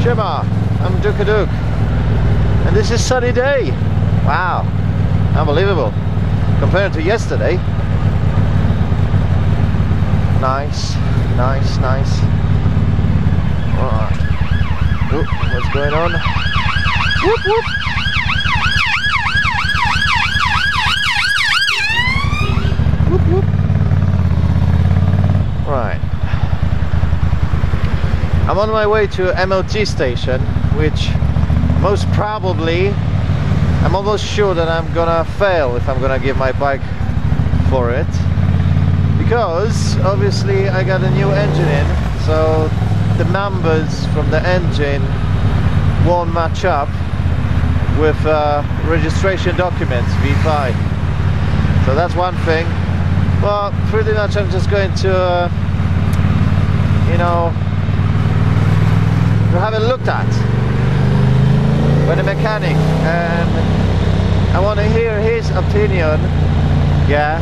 Shema, I'm Duka Duke, and this is sunny day. Wow, unbelievable compared to yesterday. Nice, nice, nice. Alright. Oh, what's going on? Whoop whoop. Whoop whoop. Right. I'm on my way to MOT station, which most probably, I'm almost sure that I'm gonna fail if I'm gonna give my bike for it, because obviously I got a new engine in, so the numbers from the engine won't match up with registration documents, V5. So that's one thing. Well, pretty much I'm just going to you know, to have it looked at by the mechanic, and I want to hear his opinion, yeah,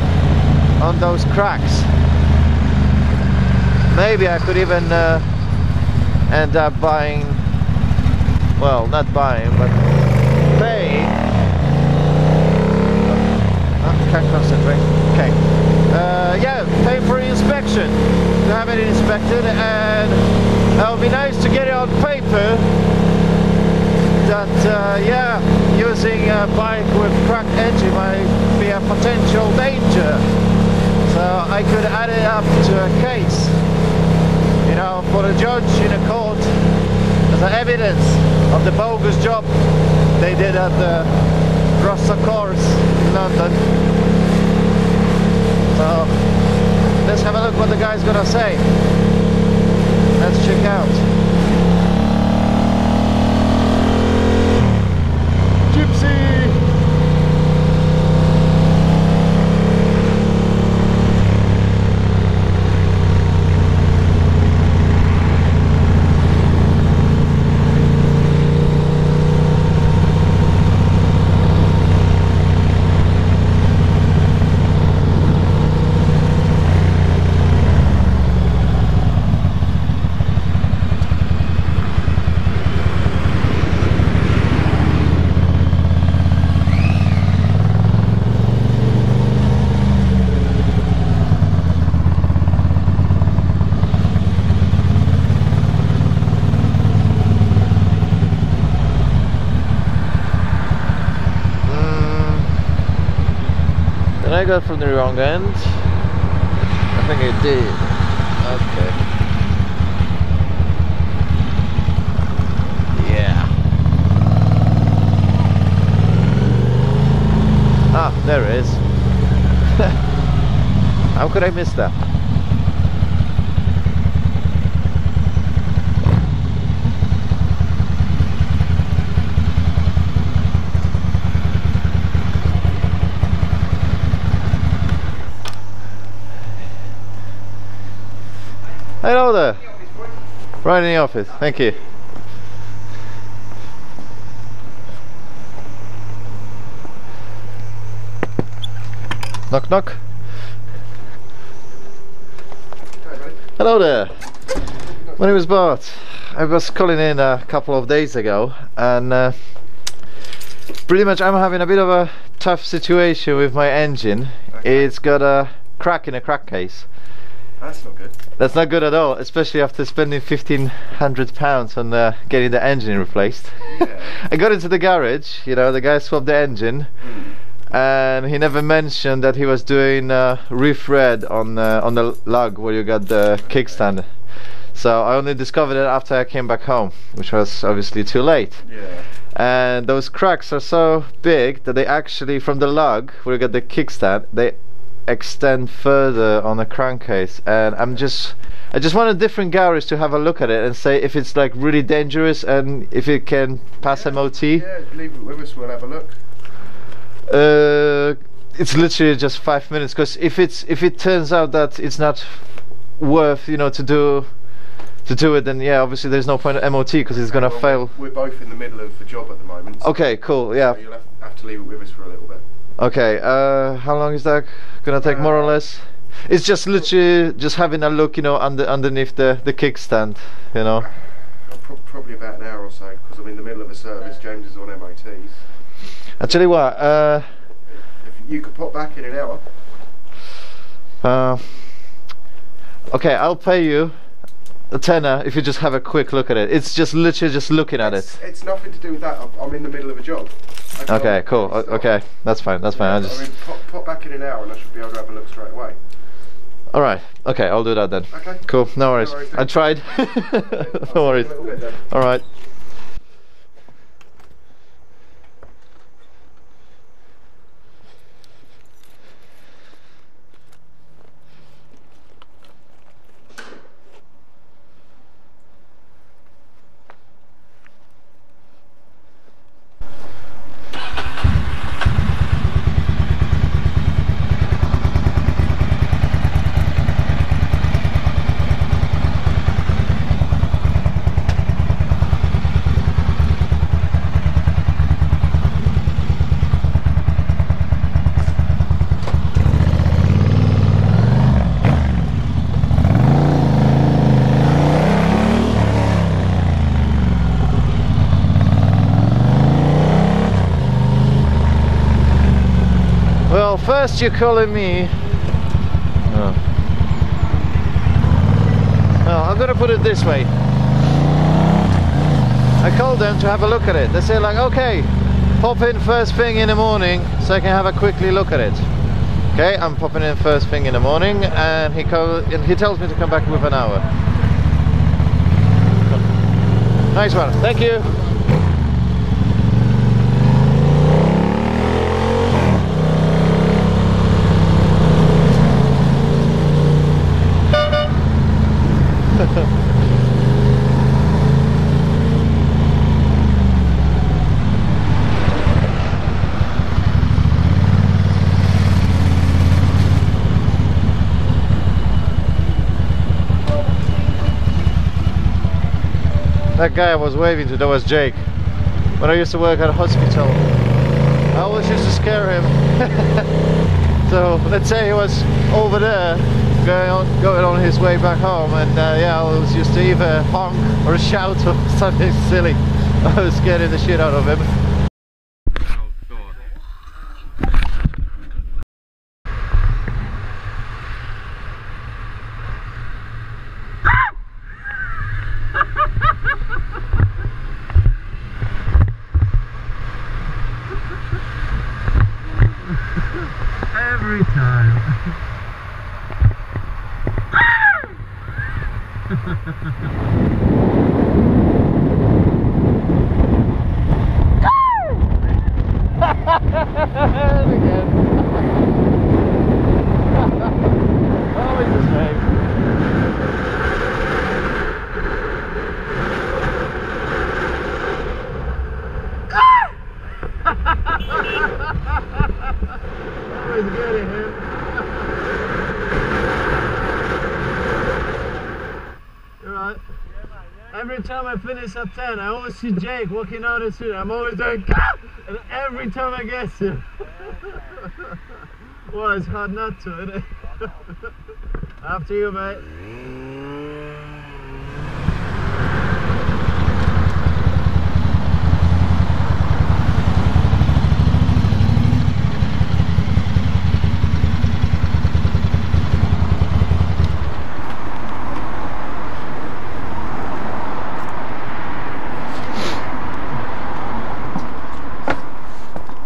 on those cracks. Maybe I could even end up buying, well, not buying, but pay. Can't concentrate. Okay. Yeah, pay for inspection, to have it inspected, and it would be nice to get it on paper that yeah, using a bike with cracked engine might be a potential danger. So I could add it up to a case, you know, for the judge in a court as an evidence of the bogus job they did at the Rossa course in London. So let's have a look what the guy's gonna say. Let's check out. Gypsy! I got from the wrong end. I think I did. Okay. Yeah. Ah, there it is. How could I miss that? Hello there. Right in the office, thank you. Knock knock. Hello there. My name is Bart. I was calling in a couple of days ago, and pretty much I'm having a bit of a tough situation with my engine. Okay. It's got a crack in a crack case. That's not good. That's not good at all, especially after spending £1,500 on getting the engine replaced. Yeah. I got into the garage, you know, the guy swapped the engine, and he never mentioned that he was doing refred on the lug where you got the kickstand. So I only discovered it after I came back home, which was obviously too late. Yeah. And those cracks are so big that they actually, from the lug where you got the kickstand, they extend further on the crankcase, and I just want a different garage to have a look at it and say if it's like really dangerous and if it can pass MOT. Yeah, leave it with us, we'll have a look. It's literally just 5 minutes, because if it turns out that it's not worth, you know, to do it, then yeah, obviously there's no point at MOT because it's gonna fail. We're both in the middle of the job at the moment. So okay, cool, yeah. So you'll have to leave it with us for a little bit. Okay, how long is that gonna take, more or less? It's just literally just having a look, you know, underneath the kickstand, you know. Probably about an hour or so, because I'm in the middle of a service. James is on MOTs. I tell you what. If you could pop back in an hour. Okay, I'll pay you a tenner if you just have a quick look at it. It's just literally just looking at it. It's nothing to do with that. I'm in the middle of a job. Okay, cool. Okay, that's fine. That's fine. Yeah, I mean, pop back in an hour, and I should be able to have a look straight away. All right. Okay, I'll do that then. Okay. Cool. No worries. I tried. No worries. All right. Well, first you're calling me. Oh. Well, I'm gonna put it this way. I called them to have a look at it. They say like, okay, pop in first thing in the morning so I can have a quickly look at it. Okay, I'm popping in first thing in the morning, and he tells me to come back with an hour. Nice one, thank you. That guy I was waving to, that was Jake. When I used to work at a hospital, I always used to scare him. So let's say he was over there going on his way back home, and yeah, I always used to either honk or shout or something silly. I was scaring the shit out of him. Every time. Again. Always the same. Always getting him. You're right. Every time I finish at 10, I always see Jake walking out the street. I'm always doing and every time I get him. Well, it's hard not to, isn't it? After you, mate.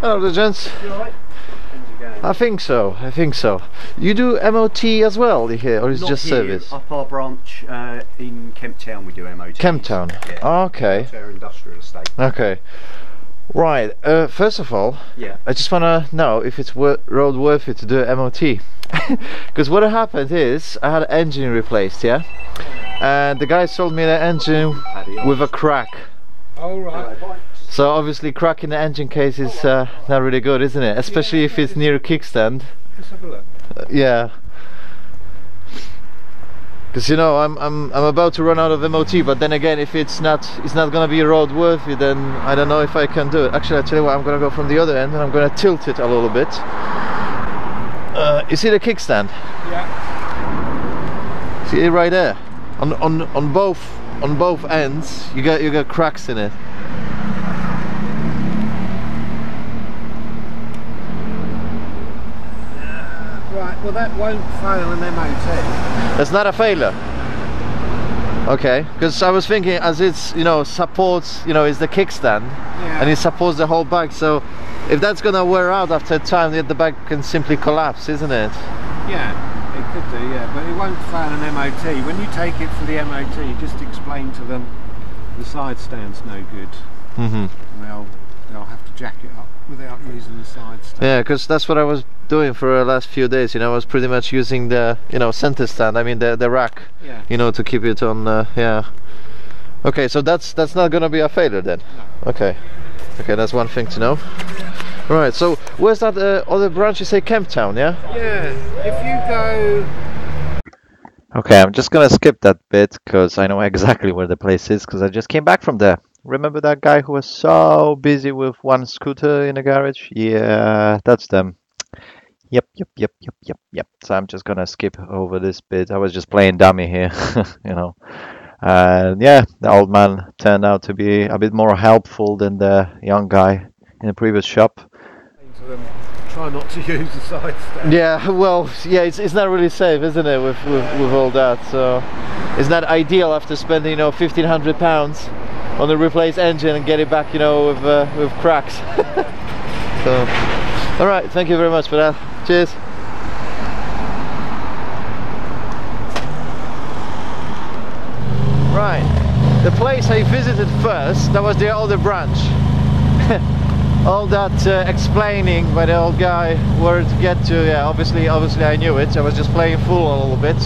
Hello there, gents. You alright? I think so. I think so. You do MOT as well here, or is it just service? Up our branch in Kemp Town, we do MOT. Kemp Town. Yeah. Oh, okay. Fair industrial estate. Okay. Right. First of all, Yeah. I just want to know if it's road worth it to do MOT. Because what happened is I had an engine replaced, yeah, and the guy sold me the engine with a crack. All right. So obviously cracking the engine case is not really good, isn't it? Especially if it's near a kickstand. Let's have a look. Yeah. Because you know I'm about to run out of MOT, but then again, if it's not gonna be road worthy, then I don't know if I can do it. Actually, I tell you what, I'm gonna go from the other end and I'm gonna tilt it a little bit. You see the kickstand? Yeah. See it right there, on on both ends you got cracks in it. Right, well that won't fail an MOT. That's not a failure. Okay, because I was thinking, as it's, you know, supports, you know, is the kickstand, and it supports the whole bike. So if that's gonna wear out after a time, the bike can simply collapse, isn't it? Yeah, it could do, yeah, but it won't fail an MOT. When you take it for the MOT, just explain to them the side stand's no good. Mm-hmm. They'll have to jack it up without using the side stand. Yeah, because that's what I was doing for the last few days. You know, I was pretty much using the, you know, center stand. I mean the rack. Yeah. You know, to keep it on. Yeah. Okay, so that's not gonna be a failure then. No. Okay. Okay, that's one thing to know. Right. So where's that other branch? You say Kemptown, yeah? Yeah. If you go. Okay, I'm just gonna skip that bit because I know exactly where the place is because I just came back from there. Remember that guy who was so busy with one scooter in the garage? Yeah, that's them. Yep. So I'm just gonna skip over this bit. I was just playing dummy here, you know. And yeah, the old man turned out to be a bit more helpful than the young guy in the previous shop. Try not to use the side stand. Yeah, well, yeah, it's not really safe, isn't it, with all that? So it's not ideal after spending, you know, £1,500 on the replaced engine and get it back, you know, with cracks. So, all right, thank you very much for that. Cheers. Right, the place I visited first, that was the other branch. All that explaining by the old guy where to get to, yeah, obviously I knew it. I was just playing fool a little bit.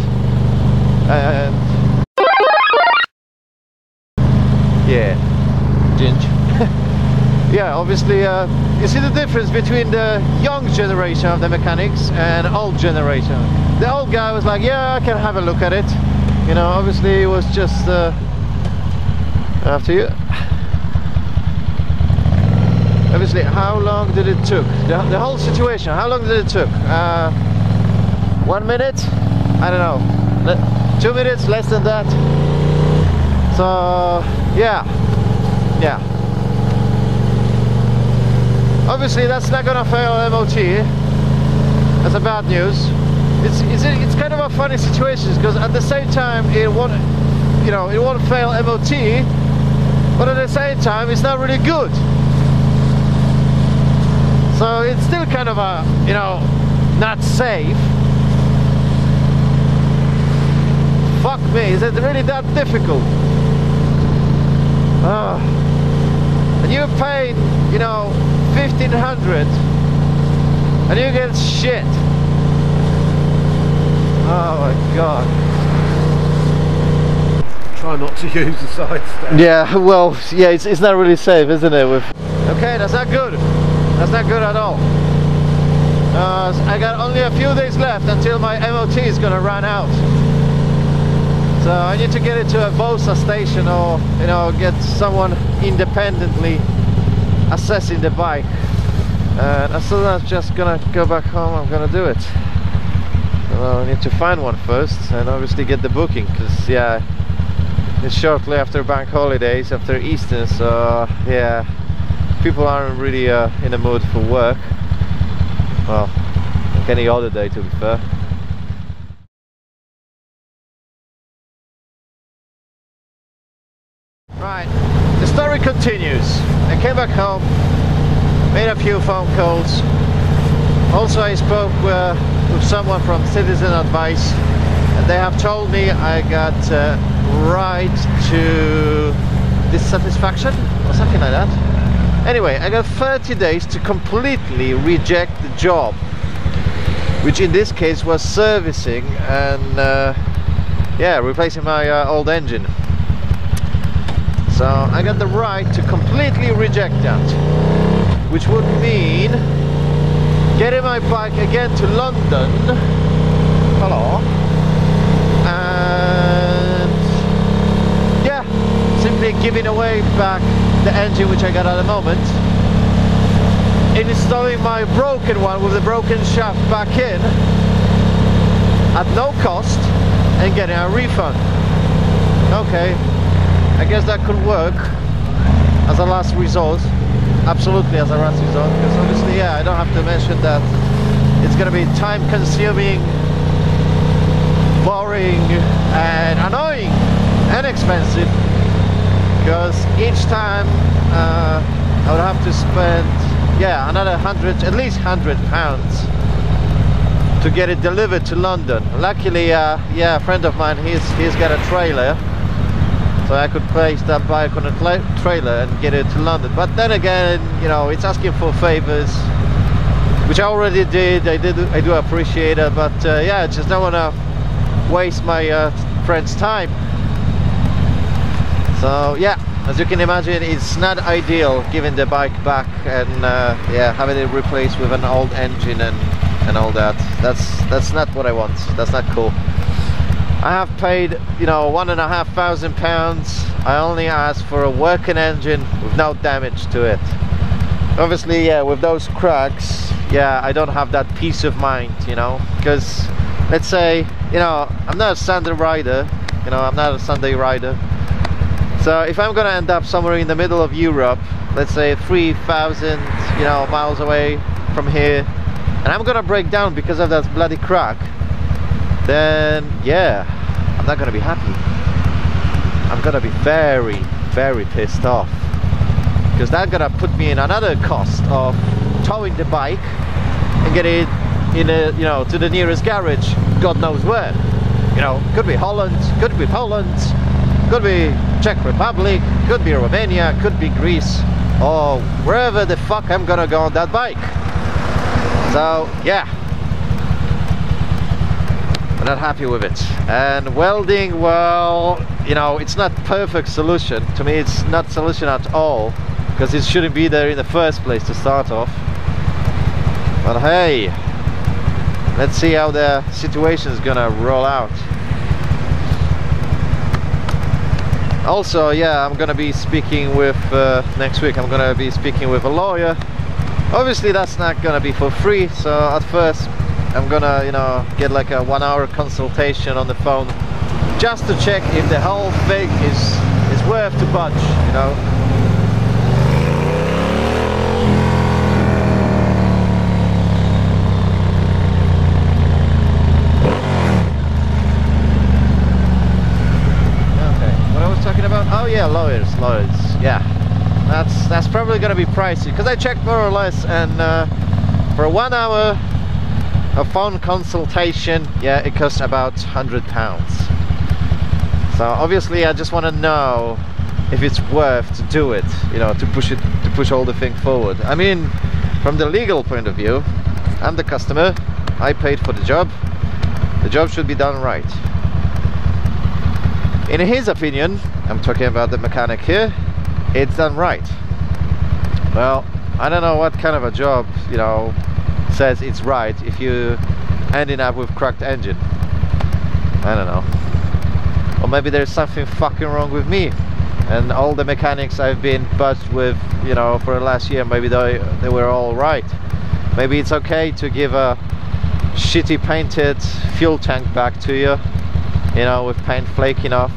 And yeah, Ginge. Yeah, obviously, you see the difference between the young generation of the mechanics and old generation. The old guy was like, yeah, I can have a look at it. You know, obviously it was just after you. Obviously, how long did it took? The whole situation, how long did it took? 1 minute? I don't know. 2 minutes, less than that. So, yeah. Obviously, that's not gonna fail MOT. That's a bad news. It's kind of a funny situation because at the same time it won't, you know, it won't fail MOT, but at the same time it's not really good. So it's still kind of a, you know, not safe. Fuck me, is it really that difficult? And you paid, you know, 1,500 and you get shit. Oh my god. Try not to use the side stand. Yeah, well, yeah, it's not really safe, isn't it? Okay, that's not good. That's not good at all. I got only a few days left until my MOT is gonna run out. So I need to get it to a BOSA station or, you know, get someone independently assessing the bike. And as soon as I'm just gonna go back home, I'm gonna do it. Well, I need to find one first and obviously get the booking because, yeah, it's shortly after bank holidays, after Easter, so yeah, people aren't really in the mood for work. Well, like any other day, to be fair. Right, the story continues. I came back home, made a few phone calls. Also, I spoke with someone from Citizen Advice, and they have told me I got right to dissatisfaction or something like that. Anyway, I got 30 days to completely reject the job, which in this case was servicing and yeah, replacing my old engine. So I got the right to completely reject that, which would mean getting my bike again to London. Hello. And yeah, simply giving away back the engine which I got at the moment, installing my broken one with the broken shaft back in at no cost and getting a refund. Okay, I guess that could work as a last resort. Absolutely as a last resort, because obviously, yeah, I don't have to mention that it's gonna be time consuming, boring and annoying and expensive, because each time I would have to spend, yeah, another at least £100 to get it delivered to London. Luckily, yeah, a friend of mine, he's got a trailer, so I could place that bike on a trailer and get it to London. But then again, you know, it's asking for favors, which I already did. I do appreciate it, but yeah, I just don't want to waste my friend's time. So yeah, as you can imagine, it's not ideal giving the bike back and yeah, having it replaced with an old engine and all that. That's not what I want. That's not cool. I have paid, you know, £1,500. I only asked for a working engine with no damage to it. Obviously, yeah, with those cracks, yeah, I don't have that peace of mind, you know, because let's say, you know, I'm not a Sunday rider, you know, I'm not a Sunday rider. So if I'm gonna end up somewhere in the middle of Europe, let's say 3,000, you know, miles away from here, and I'm gonna break down because of that bloody crack, then yeah, I'm not gonna be happy. I'm gonna be very, very pissed off, because that's gonna put me in another cost of towing the bike and get it in a, you know, to the nearest garage, God knows where. You know, could be Holland, could be Poland, could be Czech Republic, could be Romania, could be Greece, or wherever the fuck I'm gonna go on that bike. So yeah, I'm not happy with it. And welding, well, you know, it's not perfect solution. To me, it's not solution at all, because it shouldn't be there in the first place to start off. But hey, let's see how the situation is gonna roll out. Also, yeah, I'm gonna be speaking with next week. I'm gonna be speaking with a lawyer. Obviously, that's not gonna be for free. So at first, I'm gonna, you know, get like a 1-hour consultation on the phone, just to check if the whole thing is worth to budge, you know. Oh yeah, lawyers, yeah, that's probably gonna be pricey, because I checked more or less, and for a 1 hour of phone consultation, yeah, it costs about £100. So obviously I just want to know if it's worth to do it, you know, to push all the thing forward. I mean, from the legal point of view, I'm the customer, I paid for the job should be done right. In his opinion, I'm talking about the mechanic here, it's done right. Well, I don't know what kind of a job, you know, says it's right if you ending up with cracked engine. I don't know. Or maybe there's something fucking wrong with me, and all the mechanics I've been budged with, you know, for the last year, maybe they were all right. Maybe it's okay to give a shitty painted fuel tank back to you, you know, with paint flaking off.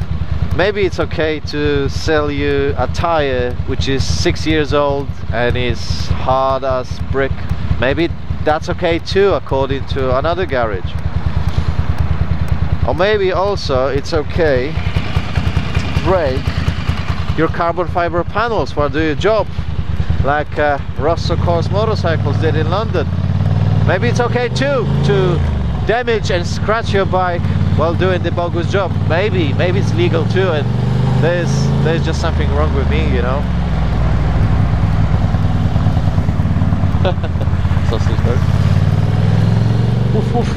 Maybe it's okay to sell you a tire which is 6 years old and is hard as brick. Maybe that's okay too, according to another garage. Or maybe also it's okay to break your carbon fiber panels while doing your job, like Rosso Course Motorcycles did in London. Maybe it's okay too to damage and scratch your bike while doing the bogus job. Maybe it's legal too, and there's just something wrong with me, you know. Sausage dog. Woof woof.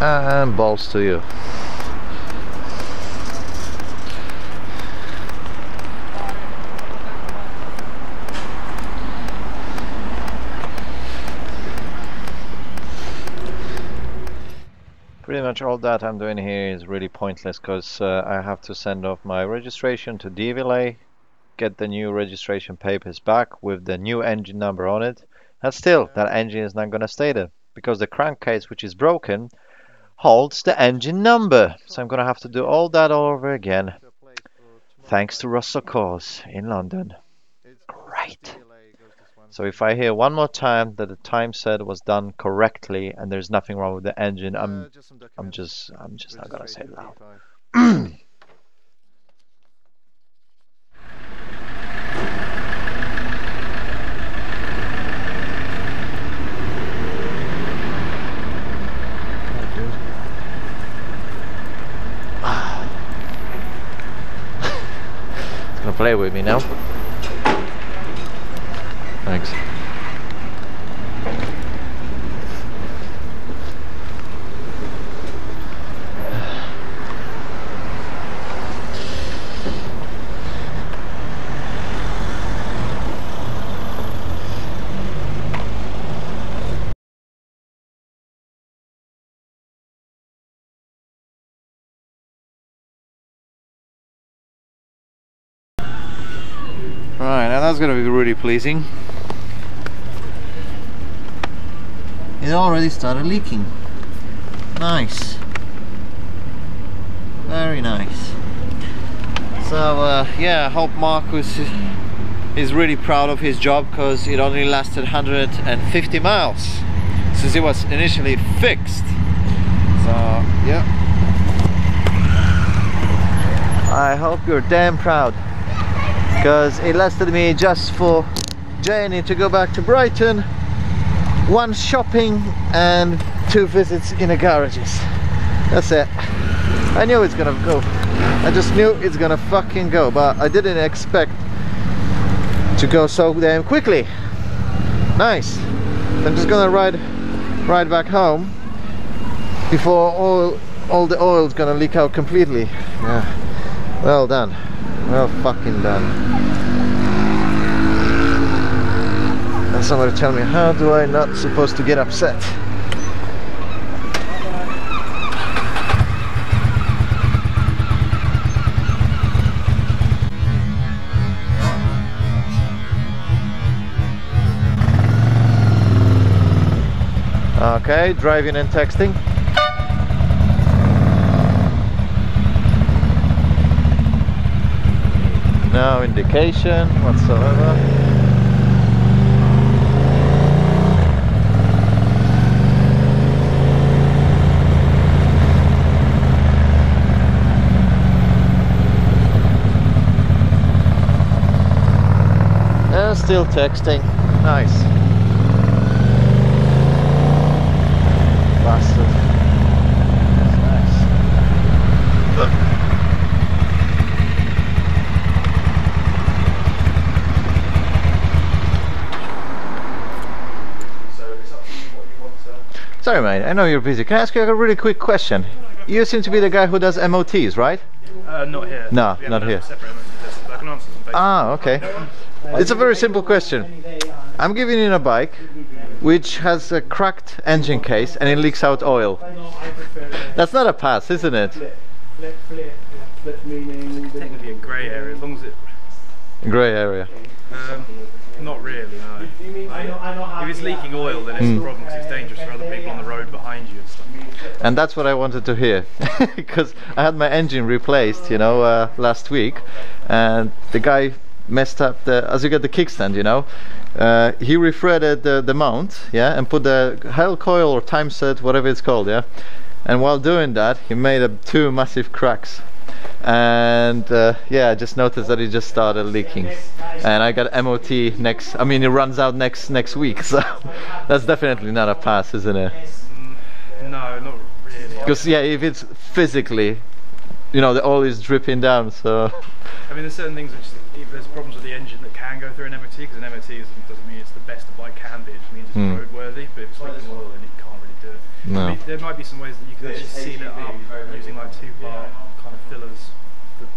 And balls to you. Pretty much all that I'm doing here is really pointless because I have to send off my registration to DVLA, get the new registration papers back with the new engine number on it, and still that engine is not going to stay there because the crankcase, which is broken, holds the engine number. So I'm going to have to do all that all over again, thanks to Russell Cause in London. Great. So if I hear one more time that the time set was done correctly and there's nothing wrong with the engine, I'm just not gonna say it loud. It's gonna play with me now. Thanks. Right, now that's gonna be really pleasing. It already started leaking. Nice. Very nice. So yeah, I hope Marcus is really proud of his job because it only lasted 150 miles since it was initially fixed. So yeah, I hope you're damn proud because it lasted me just for journey to go back to Brighton, 1 shopping and 2 visits in the garages. That's it. I knew it's gonna go. I just knew it's gonna fucking go, but I didn't expect to go so damn quickly. Nice. I'm just gonna ride back home before all the oil's gonna leak out completely. Yeah. Well done. Well fucking done. And somebody tell me, how do I not supposed to get upset? Okay, driving and texting. No indication whatsoever. And still texting. Nice. Bastard. Nice. Sorry mate, I know you're busy. Can I ask you a really quick question? You seem to be the guy who does MOTs, right? Not here. No, not here. I can answer some Ah, okay. It's a very simple question. I'm giving you a bike which has a cracked engine case and it leaks out oil. That's not a pass, isn't it? It's technically a grey area, as long as it... Grey area. Not really, no. If it's leaking oil, then it's a problem because it's dangerous for other people on the road behind you and stuff. And that's what I wanted to hear, because I had my engine replaced, you know, last week, and the guy messed up the, as you get the kickstand, you know, he refretted the mount, yeah, and put the hell coil or time set, whatever it's called, yeah, and while doing that, he made 2 massive cracks. And yeah, I just noticed that it just started leaking, and I got MOT next. I mean, it runs out next week, so that's definitely not a pass, isn't it? No, not really. Because yeah, if it's physically, you know, the oil is dripping down. So I mean, there's certain things which, if there's problems with the engine that can go through an MOT, because an MOT doesn't mean it's the best the bike can be. It just means it's roadworthy. But if it's leaking oil, then it can't really do it. no. I mean, there might be some ways that you can actually seal it up using like 2-part kind of fillers that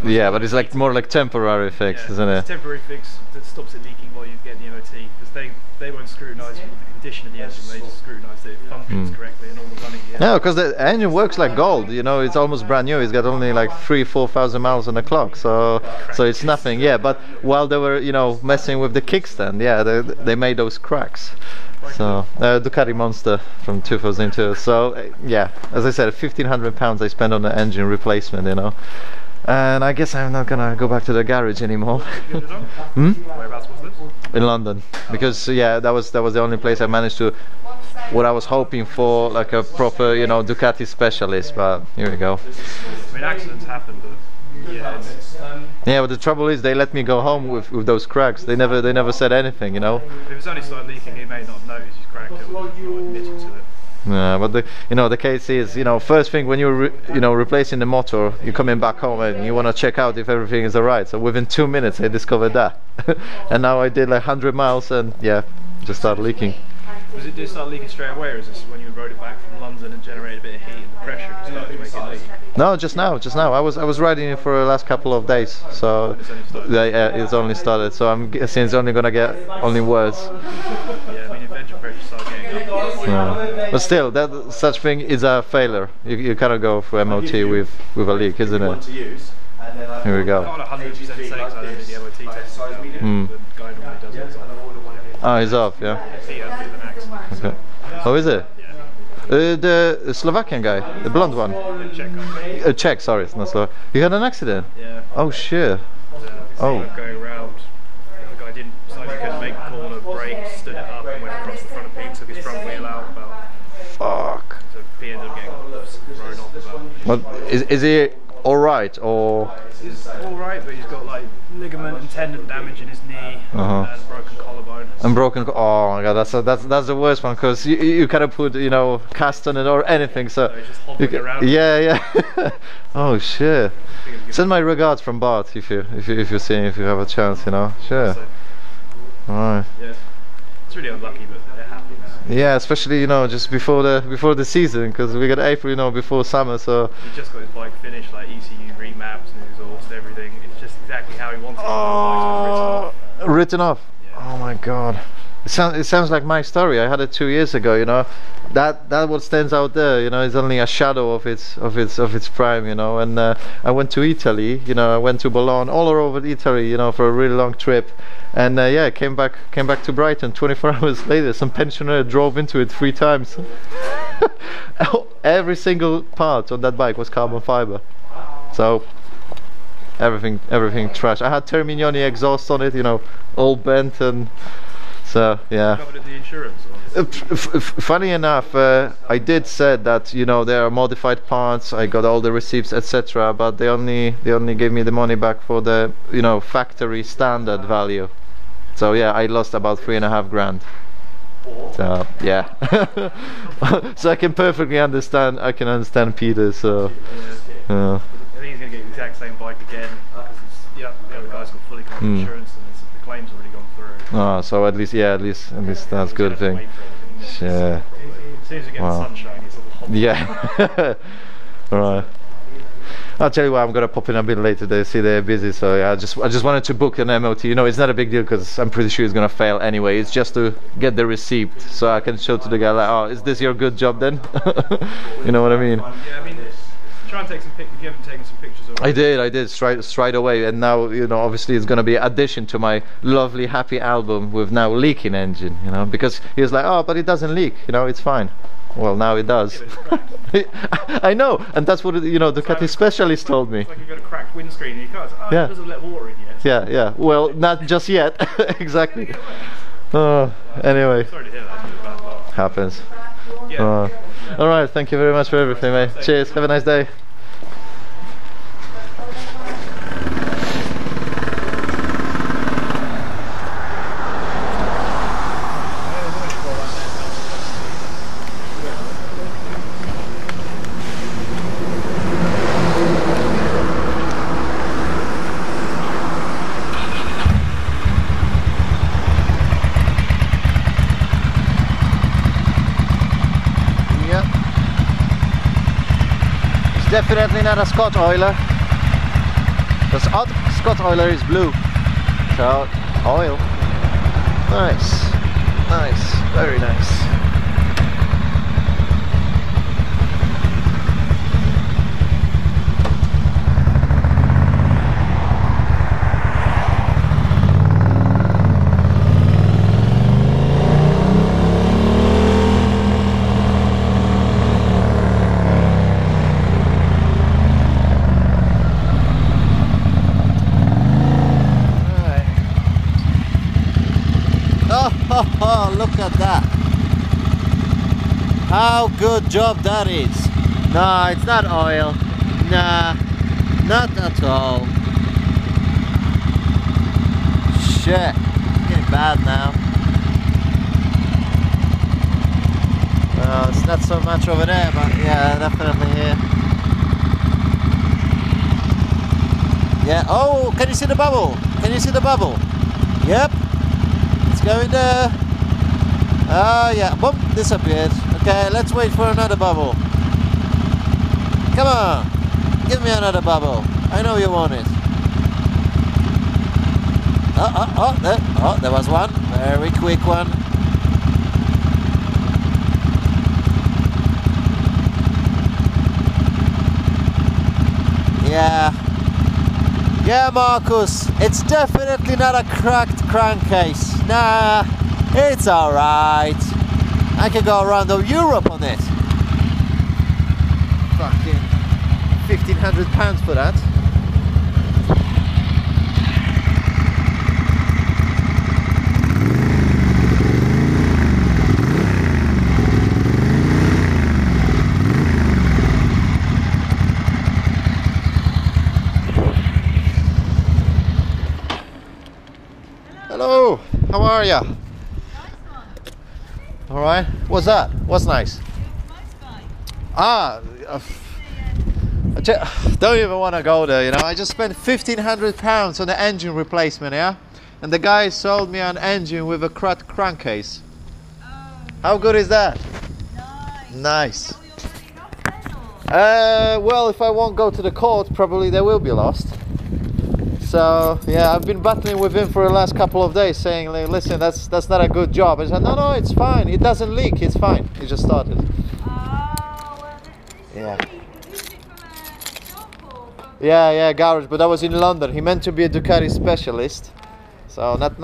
Yeah, but it's like more like temporary fix, Yeah, isn't it's it? a temporary fix that stops it leaking while you get the MOT, because they won't scrutinise the condition of the engine, they just scrutinise that it functions correctly and all the running gear. No, because the engine works like gold. You know, it's almost brand new. It's got only like 3,000–4,000 miles on the clock, so it's nothing. Yeah, but while they were, you know, messing with the kickstand, yeah, they made those cracks. So Ducati Monster from 2002. So yeah, as I said, £1,500 I spent on the engine replacement, you know. And I guess I'm not gonna go back to the garage anymore. Whereabouts was this? In London, because yeah, that was the only place I managed to. What I was hoping for, like a proper, you know, Ducati specialist. But here we go. I mean, accidents happen, but yeah, Yeah, but the trouble is they let me go home with those cracks. They never said anything, you know. if it's only started leaking, he may not notice he's cracked it or admit to it. Yeah, but the case is, you know, first thing when you're replacing the motor, you're coming back home and you want to check out if everything is alright. So within 2 minutes I discovered that, and now I did like 100 miles and yeah, just started leaking. Was it just start leaking straight away, or is this when you rode it back from London and generated a bit of heat and the pressure started to make it leak? No, just now. I was riding it for the last couple of days, so It's only started. yeah, it's only started. So I'm guessing it's only gonna get only worse. Yeah, I mean, if engine pressure started getting up, Yeah. But still, that such thing is a failure. You cannot go for MOT with a leak, isn't it? Here we I'm go. not 100% saying because I don't do the MOT test. The guy normally does it. Oh, he's off. Yeah. He had a bit of an accident. Okay. Oh, is it? Yeah. The Slovakian guy, the blonde one. Check on. Czech, sorry, it's not Slovak. You had an accident? Yeah. Oh shit. Oh. Going around, the guy didn't, decided he couldn't make a corner, braked, stood it up and went across the front of Pete, took his front wheel out about, Fuck. so Pete ended up getting thrown off about. But is he all right or? He's alright, but he's got like ligament and tendon damage in his knee and broken collarbone. And broken. Oh my god, that's the worst one, because you cannot put, you know, cast on it or anything. So So he's just hobbling around. yeah. Oh shit. Send my regards from Bart if you have a chance, you know. Sure. So, Alright. yeah, it's really unlucky, but it happens. Yeah, especially, you know, just before the season, because we got April, you know, before summer. So. He just got his bike finished, like ECU remaps, new exhaust, everything. It's just exactly how he wanted it. Oh, written off. Yeah. Oh my god. It sounds like my story. I had it 2 years ago, you know. That what stands out there, you know, is only a shadow of its prime, you know. And I went to Italy, you know. I went to Bologna, all over Italy, you know, for a really long trip. And yeah, came back to Brighton 24 hours later. Some pensioner drove into it 3 times. Every single part on that bike was carbon fiber. So everything trash. I had Terminioni exhaust on it, you know, all bent, and so yeah. Covered the insurance. Or? Funny enough, I did said that, you know, there are modified parts. I got all the receipts, etc. But they only gave me the money back for the, you know, factory standard value. So yeah, I lost about 3.5 grand. So yeah. So I can perfectly understand. I can understand Peter. So. I think he's going to get the exact same bike again because the other guy's got fully covered insurance and the claim's already gone through. Oh, so at least that's a good thing. Sure. Yeah. As soon as we get the sunshine, he's all hot. Yeah. Alright. I'll tell you what, I'm gonna pop in a bit later. They see they're busy, so yeah, I just wanted to book an MOT. You know, it's not a big deal because I'm pretty sure it's gonna fail anyway. It's just to get the receipt so I can show to the guy like, oh, is this your good job then? You know what I mean? Yeah, I mean, try and take some pictures. If you haven't taken some pictures already. I did straight away, and now, you know, obviously it's gonna be addition to my lovely happy album with now leaking engine, you know, because he was like, oh, but it doesn't leak, you know, it's fine. Well, now it does. I know, and that's what, you know, the Ducati specialist told me. It's like you've got a cracked windscreen in your car. It's like, oh, Yeah. it doesn't let water in yet. Yeah. Well, not just yet. Exactly. Anyway, Sorry to hear that. It's a bit bad luck. happens. Yeah. All right. Thank you very much for everything, mate. Cheers. Have a nice day. Definitely not a Scott oiler. Because Scott oiler is blue. So oil. Nice. Nice. Very nice. Oh, look at that. How good job that is. No, it's not oil. Nah, not at all. Shit, it's getting bad now. It's not so much over there, but yeah, definitely here. Yeah, oh, can you see the bubble? Can you see the bubble? Yep. Going there. Oh yeah, boom, disappeared. Okay, let's wait for another bubble. Come on, give me another bubble. I know you want it. There was one. Very quick one. Yeah, Marcus, it's definitely not a cracked crankcase. Nah, it's alright. I can go around Europe on it. Fucking £1,500 for that. Hello, how are ya? All right. What's that? What's nice? Don't even want to go there. You know, I just spent £1,500 on the engine replacement, yeah, and the guy sold me an engine with a cracked crankcase. How good is that? Nice. Well, if I won't go to the court, probably they will be lost. So yeah, I've been battling with him for the last couple of days, saying, like, listen, that's not a good job. I said, no, it's fine. It doesn't leak. It's fine. He just started. Yeah. Yeah, garage. But I was in London. He meant to be a Ducati specialist, so not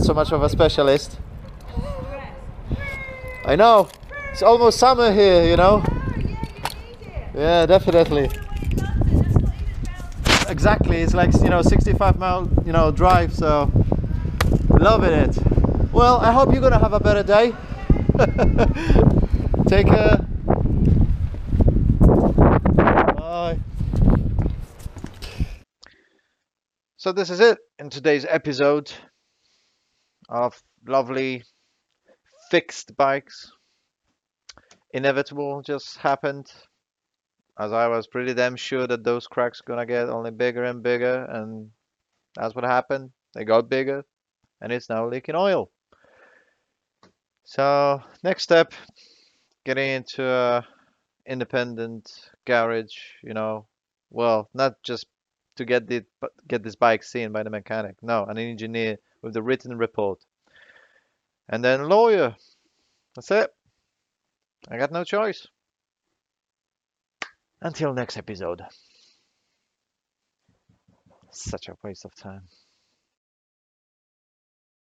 so much of a specialist. I know. It's almost summer here, you know. Yeah, definitely. Exactly, it's like 65-mile drive, so loving it. Well, I hope you're gonna have a better day. Take care. Bye. So this is it in today's episode of lovely fixed bikes. Inevitable just happened, as I was pretty damn sure that those cracks gonna get only bigger and bigger, and that's what happened. They got bigger, and it's now leaking oil. So next step, getting into a independent garage. Well, not just to get this bike seen by the mechanic. No, an engineer with the written report, and then lawyer. That's it. I got no choice. Until next episode. Such a waste of time.